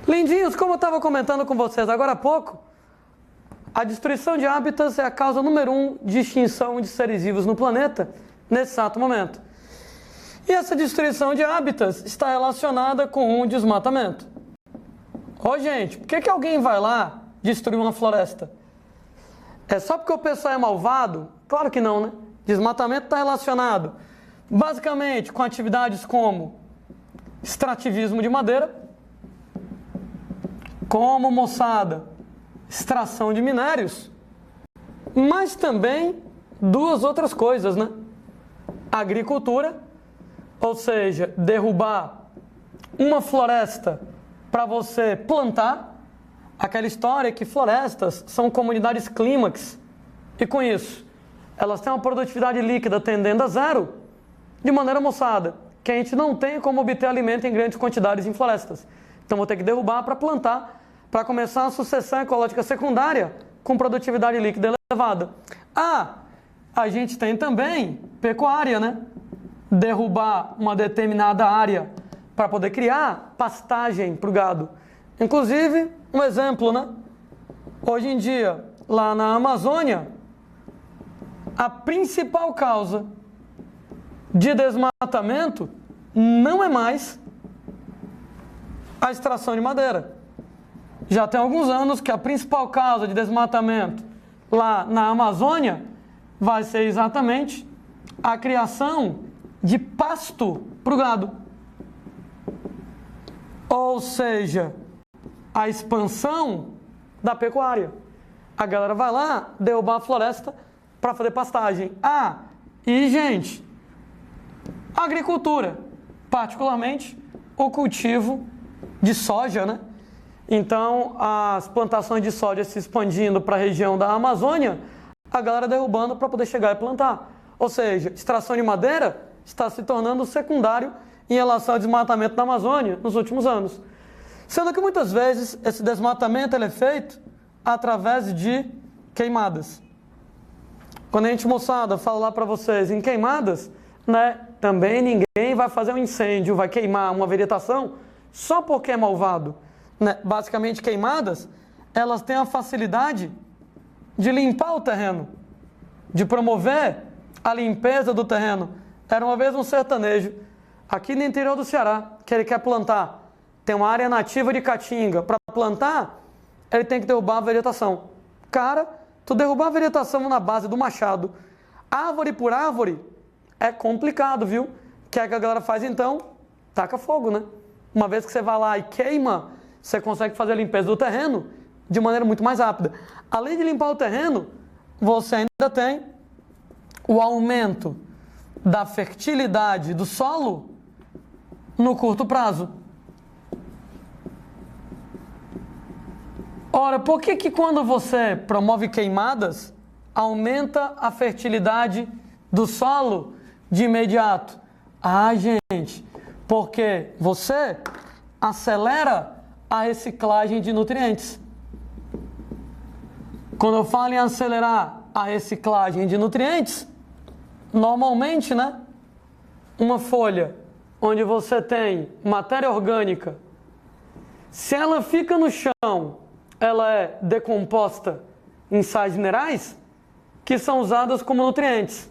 Lindinhos, como eu estava comentando com vocês agora há pouco, a destruição de hábitats é a causa número 1 de extinção de seres vivos no planeta nesse exato momento. E essa destruição de hábitats está relacionada com um desmatamento. Ô gente, por que alguém vai lá destruir uma floresta? É só porque o pessoal é malvado? Claro que não, né? Desmatamento está relacionado basicamente com atividades como extrativismo de madeira, como, moçada, extração de minérios, mas também duas outras coisas, né? Agricultura, ou seja, derrubar uma floresta para você plantar, aquela história que florestas são comunidades clímax, e com isso, elas têm uma produtividade líquida tendendo a zero, de maneira, moçada, que a gente não tem como obter alimento em grandes quantidades em florestas. Então vou ter que derrubar para plantar, para começar uma sucessão ecológica secundária com produtividade líquida elevada. A gente tem também pecuária, né? Derrubar uma determinada área para poder criar pastagem para o gado. Inclusive, um exemplo, né? Hoje em dia, lá na Amazônia, a principal causa de desmatamento não é mais a extração de madeira. Já tem alguns anos que a principal causa de desmatamento lá na Amazônia vai ser exatamente a criação de pasto para o gado. Ou seja, a expansão da pecuária. A galera vai lá derrubar a floresta para fazer pastagem. E gente, agricultura, particularmente o cultivo de soja, né? Então, as plantações de soja se expandindo para a região da Amazônia, a galera derrubando para poder chegar e plantar. Ou seja, extração de madeira está se tornando secundário em relação ao desmatamento da Amazônia nos últimos anos. Sendo que muitas vezes esse desmatamento ele é feito através de queimadas. Quando a gente, moçada, fala lá para vocês em queimadas, né, também ninguém vai fazer um incêndio, vai queimar uma vegetação só porque é malvado. Né? Basicamente, queimadas, elas têm a facilidade de limpar o terreno, de promover a limpeza do terreno. Era uma vez um sertanejo, aqui no interior do Ceará, que ele quer plantar. Tem uma área nativa de caatinga. Para plantar, ele tem que derrubar a vegetação. Cara, tu derrubar a vegetação na base do machado, árvore por árvore, é complicado, viu? O que é que a galera faz então? Taca fogo, né? Uma vez que você vai lá e queima, você consegue fazer a limpeza do terreno de maneira muito mais rápida. Além de limpar o terreno, você ainda tem o aumento da fertilidade do solo no curto prazo. Ora, por que quando você promove queimadas, aumenta a fertilidade do solo de imediato? Gente, porque você acelera a reciclagem de nutrientes. Quando eu falo em acelerar a reciclagem de nutrientes, normalmente, né, uma folha onde você tem matéria orgânica, se ela fica no chão, ela é decomposta em sais minerais que são usadas como nutrientes.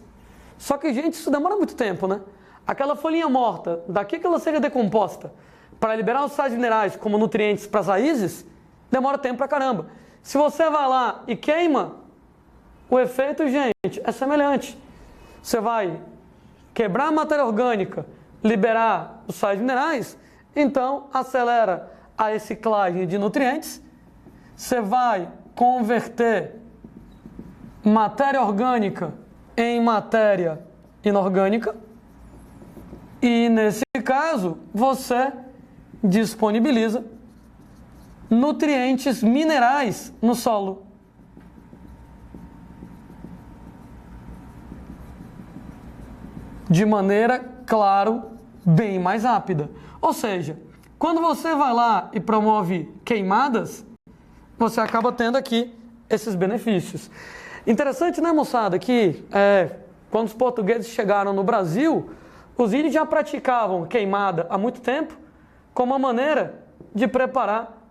Só que, gente, isso demora muito tempo, né? Aquela folhinha morta, daqui que ela seja decomposta, para liberar os sais minerais como nutrientes para as raízes, demora tempo pra caramba. Se você vai lá e queima, o efeito, gente, é semelhante. Você vai quebrar a matéria orgânica, liberar os sais minerais, então acelera a reciclagem de nutrientes, você vai converter matéria orgânica em matéria inorgânica e, nesse caso, você disponibiliza nutrientes minerais no solo. De maneira, claro, bem mais rápida. Ou seja, quando você vai lá e promove queimadas, você acaba tendo aqui esses benefícios. Interessante, né, moçada, que quando os portugueses chegaram no Brasil, os índios já praticavam queimada há muito tempo como uma maneira de preparar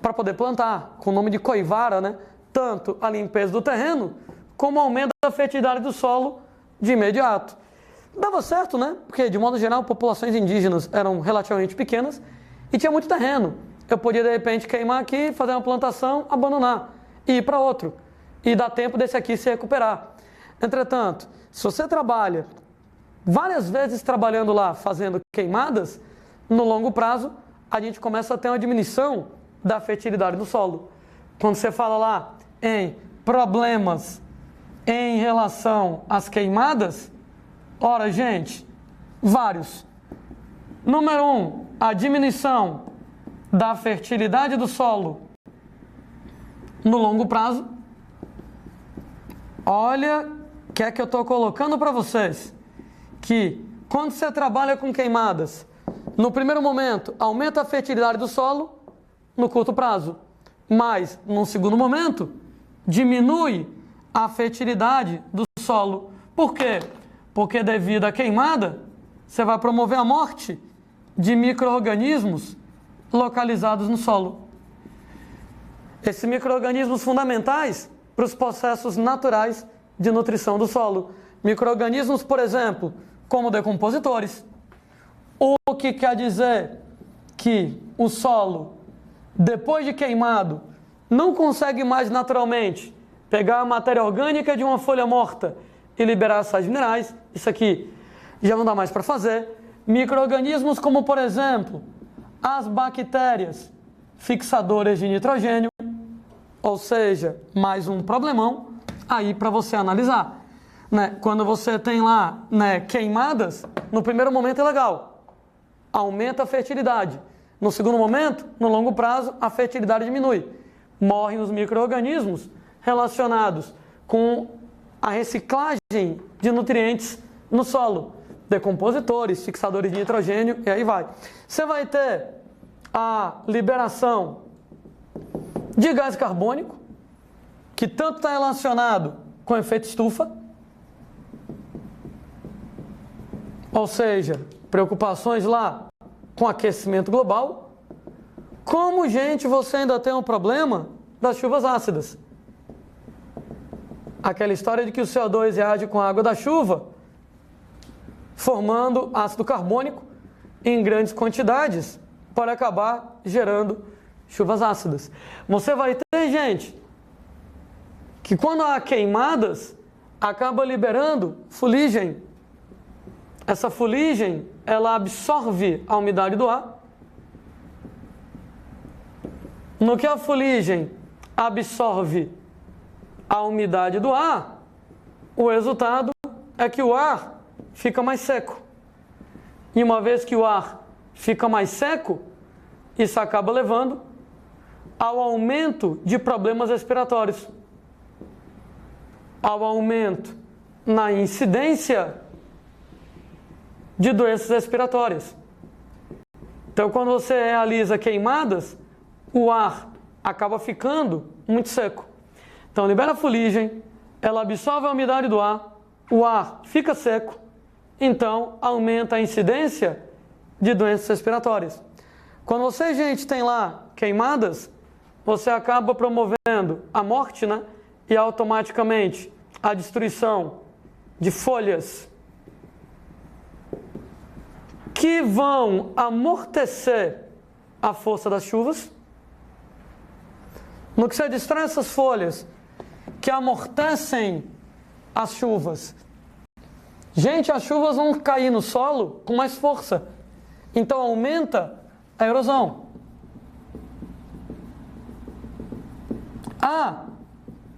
para poder plantar, com o nome de coivara, né? Tanto a limpeza do terreno, como o aumento da fertilidade do solo de imediato. Dava certo, né? Porque, de modo geral, populações indígenas eram relativamente pequenas e tinha muito terreno. Eu podia, de repente, queimar aqui, fazer uma plantação, abandonar e ir para outro. E dar tempo desse aqui se recuperar. Entretanto, se você trabalha várias vezes trabalhando lá, fazendo queimadas, no longo prazo, a gente começa a ter uma diminuição da fertilidade do solo. Quando você fala lá em problemas em relação às queimadas, ora, gente, vários. Número 1, a diminuição da fertilidade do solo no longo prazo. Olha o que é que eu estou colocando para vocês. Que quando você trabalha com queimadas, no primeiro momento, aumenta a fertilidade do solo no curto prazo. Mas, num segundo momento, diminui a fertilidade do solo. Por quê? Porque devido à queimada, você vai promover a morte de micro-organismos localizados no solo. Esses micro-organismos fundamentais para os processos naturais de nutrição do solo. Micro-organismos, por exemplo, como decompositores. O que quer dizer que o solo, depois de queimado, não consegue mais naturalmente pegar a matéria orgânica de uma folha morta e liberar sais minerais. Isso aqui já não dá mais para fazer. Micro-organismos como, por exemplo, as bactérias fixadoras de nitrogênio, ou seja, mais um problemão aí para você analisar. Né? Quando você tem lá, né, queimadas, no primeiro momento é legal, aumenta a fertilidade. No segundo momento, no longo prazo, a fertilidade diminui. Morrem os micro-organismos relacionados com a reciclagem de nutrientes no solo. Decompositores, fixadores de nitrogênio e aí vai. Você vai ter a liberação de gás carbônico, que tanto está relacionado com o efeito estufa, ou seja, preocupações lá com aquecimento global, como, gente, você ainda tem um problema das chuvas ácidas. Aquela história de que o CO2 reage com a água da chuva, formando ácido carbônico em grandes quantidades para acabar gerando chuvas ácidas. Você vai ter, gente, que quando há queimadas, acaba liberando fuligem. Essa fuligem, ela absorve a umidade do ar. No que a fuligem absorve a umidade do ar, o resultado é que o ar fica mais seco. E uma vez que o ar fica mais seco, isso acaba levando ao aumento de problemas respiratórios, ao aumento na incidência de doenças respiratórias. Então, quando você realiza queimadas, o ar acaba ficando muito seco. Então, libera a fuligem, ela absorve a umidade do ar, o ar fica seco, então aumenta a incidência de doenças respiratórias. Quando você, gente, tem lá queimadas, você acaba promovendo a morte, né? E automaticamente a destruição de folhas que vão amortecer a força das chuvas. No que você destrói essas folhas que amortecem as chuvas, gente, as chuvas vão cair no solo com mais força. Então aumenta a erosão.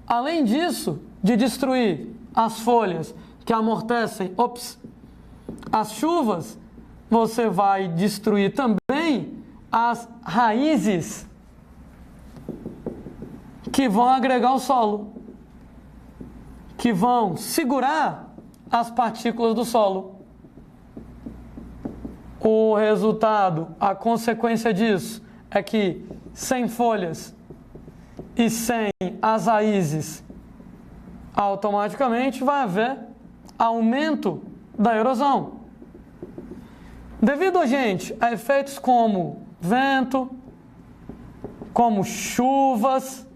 Além disso, de destruir as folhas que amortecem as chuvas, você vai destruir também as raízes que vão agregar ao solo, que vão segurar as partículas do solo. O resultado, a consequência disso, é que sem folhas e sem as raízes, automaticamente vai haver aumento da erosão. Devido, gente, a efeitos como vento, como chuvas,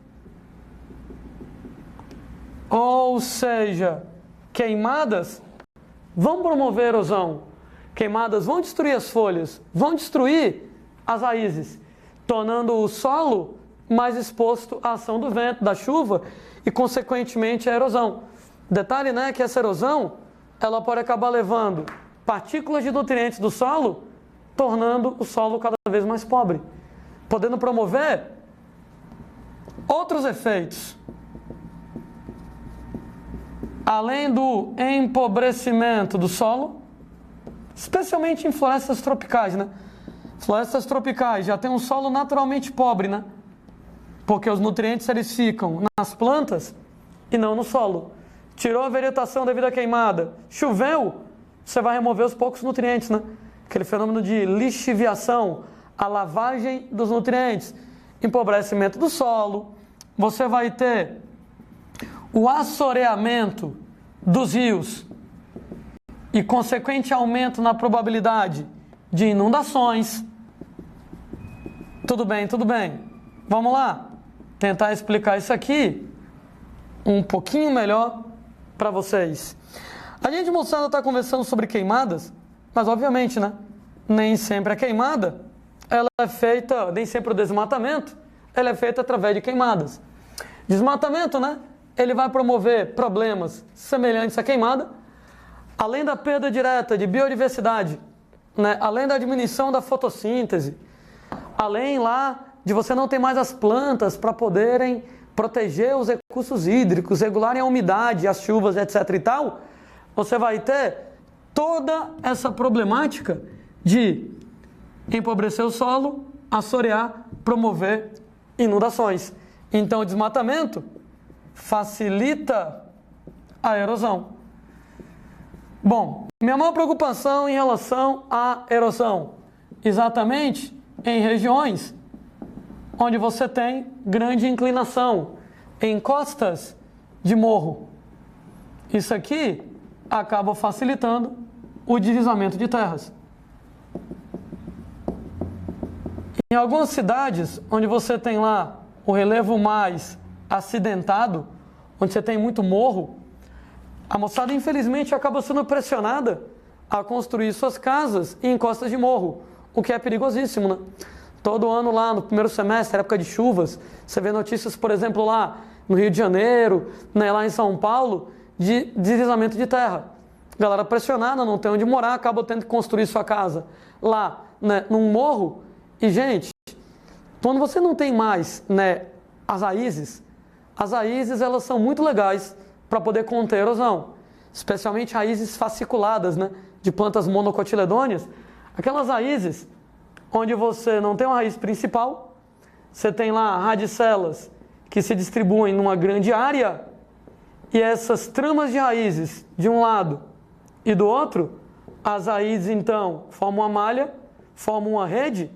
ou seja, queimadas, vão promover erosão. Queimadas vão destruir as folhas, vão destruir as raízes, tornando o solo mais exposto à ação do vento, da chuva e, consequentemente, à erosão. Detalhe, né, que essa erosão, ela pode acabar levando partículas de nutrientes do solo, tornando o solo cada vez mais pobre, podendo promover outros efeitos. Além do empobrecimento do solo, especialmente em florestas tropicais, né? Florestas tropicais já tem um solo naturalmente pobre, né? Porque os nutrientes eles ficam nas plantas e não no solo. Tirou a vegetação devido à queimada, choveu, você vai remover os poucos nutrientes, né? Aquele fenômeno de lixiviação, a lavagem dos nutrientes, empobrecimento do solo. Você vai ter o assoreamento dos rios e consequente aumento na probabilidade de inundações. Tudo bem, tudo bem. Vamos lá, tentar explicar isso aqui um pouquinho melhor para vocês. A gente, moçada, está conversando sobre queimadas, mas obviamente, né? Nem sempre a queimada, ela é feita, nem sempre o desmatamento, ela é feita através de queimadas. Desmatamento, né? Ele vai promover problemas semelhantes à queimada, além da perda direta de biodiversidade, né? Além da diminuição da fotossíntese, além lá de você não ter mais as plantas para poderem proteger os recursos hídricos, regularem a umidade, as chuvas, etc. e tal, você vai ter toda essa problemática de empobrecer o solo, assorear, promover inundações. Então, o desmatamento facilita a erosão. Bom, minha maior preocupação em relação à erosão, exatamente em regiões onde você tem grande inclinação, em costas de morro. Isso aqui acaba facilitando o deslizamento de terras. Em algumas cidades onde você tem lá o relevo mais acidentado, onde você tem muito morro, a moçada infelizmente acaba sendo pressionada a construir suas casas em encostas de morro, o que é perigosíssimo, né? Todo ano lá no primeiro semestre, época de chuvas, você vê notícias, por exemplo, lá no Rio de Janeiro, né, lá em São Paulo, de deslizamento de terra. Galera pressionada, não tem onde morar, acaba tendo que construir sua casa lá, né, num morro. E, gente, quando você não tem mais, né, as raízes elas são muito legais para poder conter erosão, especialmente raízes fasciculadas, né, de plantas monocotiledôneas, aquelas raízes onde você não tem uma raiz principal, você tem lá radicelas que se distribuem numa grande área e essas tramas de raízes de um lado e do outro, as raízes então formam uma malha, formam uma rede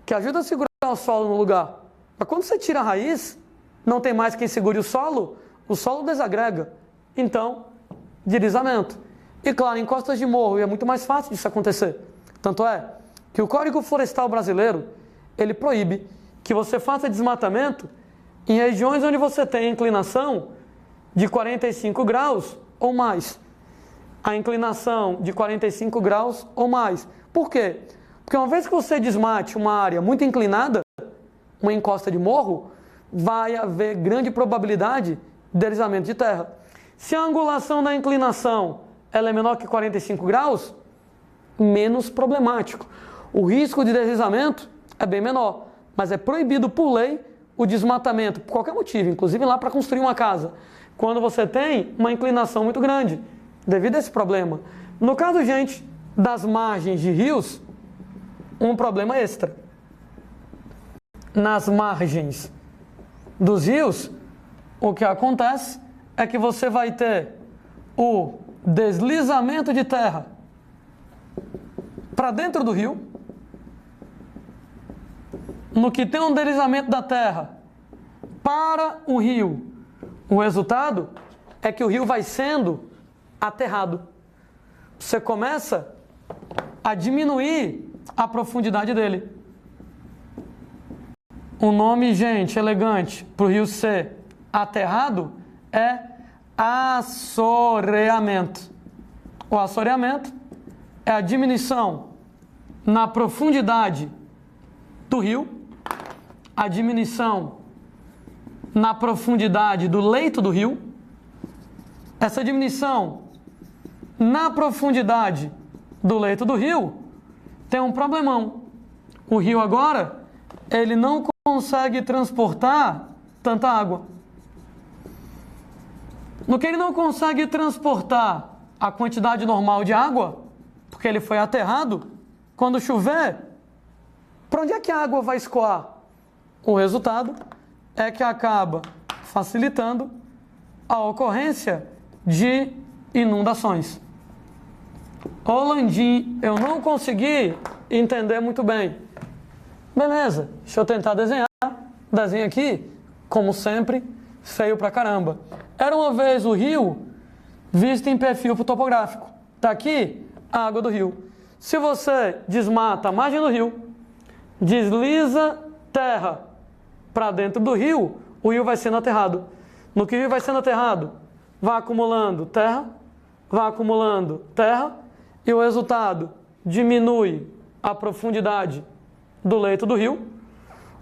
que ajuda a segurar o solo no lugar. Mas quando você tira a raiz, não tem mais quem segure o solo desagrega. Então, deslizamento. E claro, em costas de morro é muito mais fácil disso acontecer. Tanto é que o Código Florestal Brasileiro, ele proíbe que você faça desmatamento em regiões onde você tem inclinação de 45 graus ou mais. A inclinação de 45 graus ou mais. Por quê? Porque uma vez que você desmate uma área muito inclinada, uma encosta de morro, vai haver grande probabilidade de deslizamento de terra. Se a angulação da inclinação ela é menor que 45 graus, menos problemático. O risco de deslizamento é bem menor, mas é proibido por lei o desmatamento, por qualquer motivo, inclusive lá para construir uma casa, quando você tem uma inclinação muito grande, devido a esse problema. No caso, gente, das margens de rios, um problema extra. Nas margens dos rios, o que acontece é que você vai ter o deslizamento de terra para dentro do rio, no que tem um deslizamento da terra para o rio. O resultado é que o rio vai sendo aterrado. Você começa a diminuir a profundidade dele. O nome, gente, elegante para o rio ser aterrado é assoreamento. O assoreamento é a diminuição na profundidade do rio, a diminuição na profundidade do leito do rio. Essa diminuição na profundidade do leito do rio tem um problemão. O rio agora, ele não consegue transportar tanta água. No que ele não consegue transportar a quantidade normal de água, porque ele foi aterrado, quando chover, para onde é que a água vai escoar? O resultado é que acaba facilitando a ocorrência de inundações. Ô Landim, eu não consegui entender muito bem. Beleza, deixa eu tentar desenhar. Desenho aqui, como sempre, feio pra caramba. Era uma vez o rio visto em perfil topográfico. Tá aqui a água do rio. Se você desmata a margem do rio, desliza terra para dentro do rio, o rio vai sendo aterrado. No que o rio vai sendo aterrado, vai acumulando terra, e o resultado diminui a profundidade do leito do rio.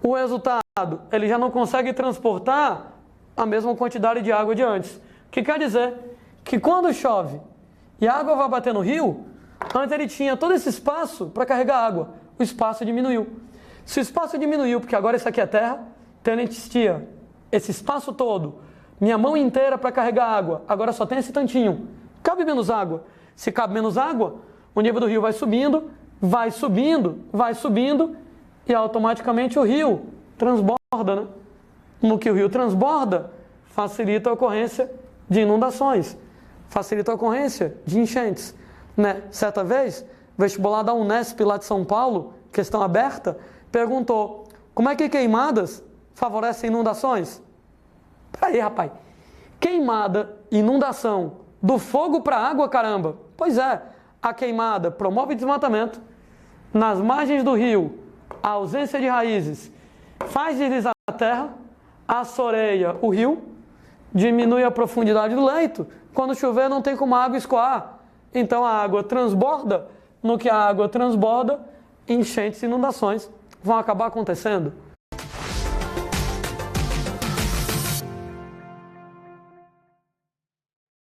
O resultado, ele já não consegue transportar a mesma quantidade de água de antes. O que quer dizer que quando chove e a água vai bater no rio, antes ele tinha todo esse espaço para carregar água. O espaço diminuiu. Se o espaço diminuiu, porque agora isso aqui é terra, então antes tinha esse espaço todo, minha mão inteira para carregar água, agora só tem esse tantinho. Cabe menos água. Se cabe menos água, o nível do rio vai subindo, e automaticamente o rio transborda, né? No que o rio transborda, facilita a ocorrência de inundações, facilita a ocorrência de enchentes, né? Certa vez, o vestibular da Unesp lá de São Paulo, questão aberta, perguntou: como é que queimadas favorecem inundações? Peraí, rapaz, queimada, inundação, do fogo para a água, caramba. Pois é, a queimada promove desmatamento, nas margens do rio, a ausência de raízes faz deslizar a terra, assoreia o rio, diminui a profundidade do leito, quando chover não tem como a água escoar, então a água transborda, no que a água transborda, enchentes e inundações vão acabar acontecendo.